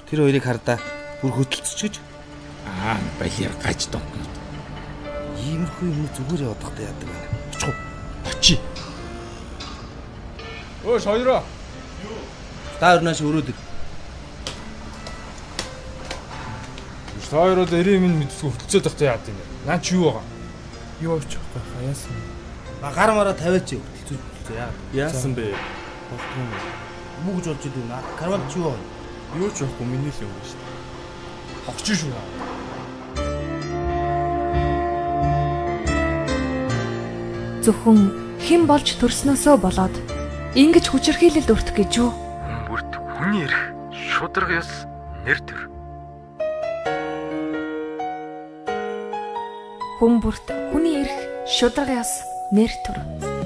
Тэр хоёрыг хардаа бүр хөдөлцөж гэж. Балиар гаж донтнод. Иймэрхүү юм зүгээр явахдаа яадаг байна. Очоо. Очи. Өө соёроо. Та өрнөөш өрөөдөг. Соёроо дээрээ минь мэдсгүй хөдөлцөөд тахтай яад юм. Наа чи юу байгаа? Юу авчих вэ? Хаяасан. Гар мараа тавиач хөдөлцөж яа. Яасан бэ? Болтгоо. Муу гэж болж идэв наа. Карвал чи юу? Юу ч явахгүй миний л юм байна шүү дээ. Хогч шүү. Зөвхөн хэн болж төрснөөсөө болоод ингэж хүчирхийлэлд өртөх гэж юу? Бүрт хүний эрх шударга ёс нэр төр. Хүн бүрт хүний эрх шударга ёс нэр төр.